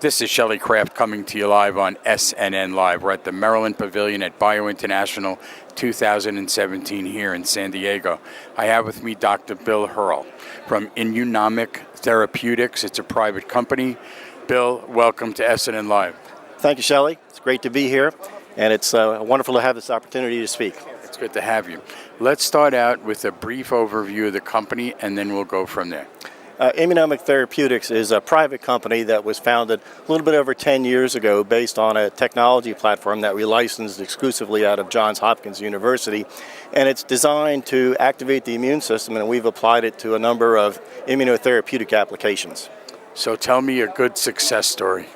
This is Shelley Kraft coming to you live on SNNLive. We're at the Maryland Pavilion at Bio International 2017 here in San Diego. I have with me Dr. Bill Hearl from Immunomic Therapeutics. It's a private company. Bill, welcome to SNNLive. Thank you, Shelley. It's great to be here, and it's wonderful to have this opportunity to speak. It's good to have you. Let's start out with a brief overview of the company, and then we'll go from there. Immunomic Therapeutics is a private company that was founded a little bit over 10 years ago based on a technology platform that we licensed exclusively out of Johns Hopkins University. And it's designed to activate the immune system, and we've applied it to a number of immunotherapeutic applications. So tell me a good success story.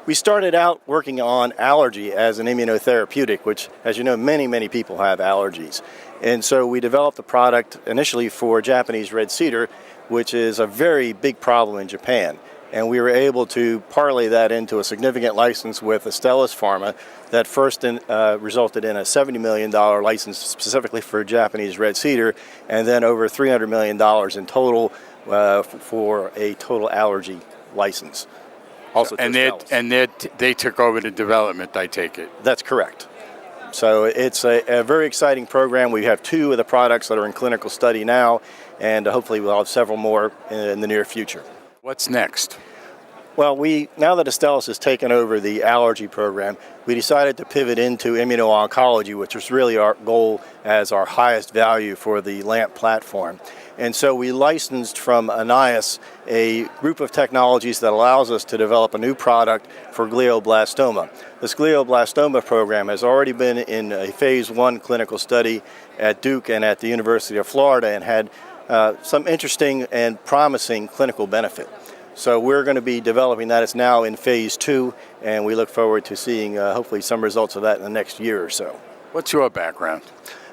We started out working on allergy as an immunotherapeutic, which, as you know, many people have allergies. And so we developed the product initially for Japanese red cedar, which is a very big problem in Japan. And we were able to parlay that into a significant license with Astellas Pharma that first resulted in a $70 million license specifically for Japanese red cedar, and then over $300 million in total for a total allergy license. Also, and they took over the development, I take it. That's correct. So it's a very exciting program. We have 2 of the products that are in clinical study now, and hopefully we'll have several more in the near future. What's next? Well, now that Astellas has taken over the allergy program, we decided to pivot into immuno-oncology, which was really our goal as our highest value for the LAMP platform. And so we licensed from Anais a group of technologies that allows us to develop a new product for glioblastoma. This glioblastoma program has already been in a phase 1 clinical study at Duke and at the University of Florida and had some interesting and promising clinical benefit. So we're going to be developing that. It's now in phase 2, and we look forward to seeing hopefully some results of that in the next year or so. What's your background?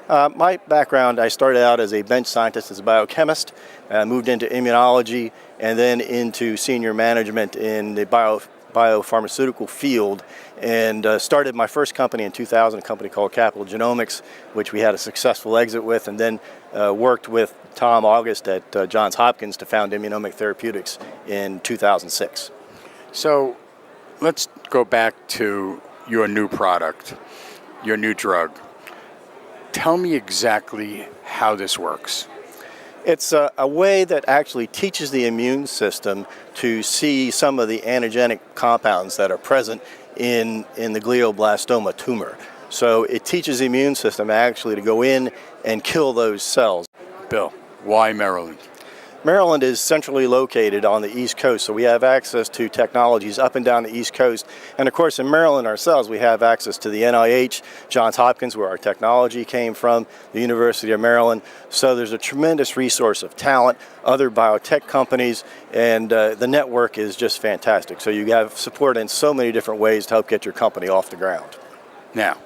My background, I started out as a bench scientist, as a biochemist, moved into immunology, and then into senior management in the biopharmaceutical field, and started my first company in 2000, a company called Capital Genomics, which we had a successful exit with, and then worked with Tom August at Johns Hopkins to found Immunomic Therapeutics in 2006. So let's go back to your new product, your new drug. Tell me exactly how this works. It's a way that actually teaches the immune system to see some of the antigenic compounds that are present in the glioblastoma tumor. So it teaches the immune system actually to go in and kill those cells. Bill, why Maryland? Maryland is centrally located on the East Coast, so we have access to technologies up and down the East Coast. And of course, in Maryland ourselves, we have access to the NIH, Johns Hopkins, where our technology came from, the University of Maryland. So there's a tremendous resource of talent, other biotech companies, and the network is just fantastic. So you have support in so many different ways to help get your company off the ground. Now,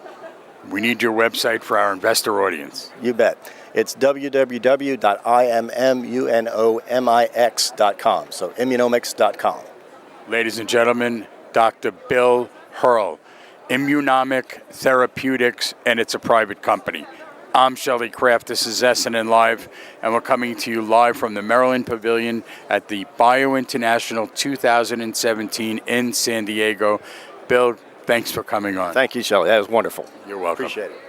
we need your website for our investor audience. You bet. It's www.immunomix.com, so immunomics.com. Ladies and gentlemen, Dr. Bill Hearl, Immunomic Therapeutics, and it's a private company. I'm Shelley Kraft, this is SNNLive, and we're coming to you live from the Maryland Pavilion at the Bio International 2017 in San Diego. Bill, thanks for coming on. Thank you, Shelley. That was wonderful. You're welcome. Appreciate it.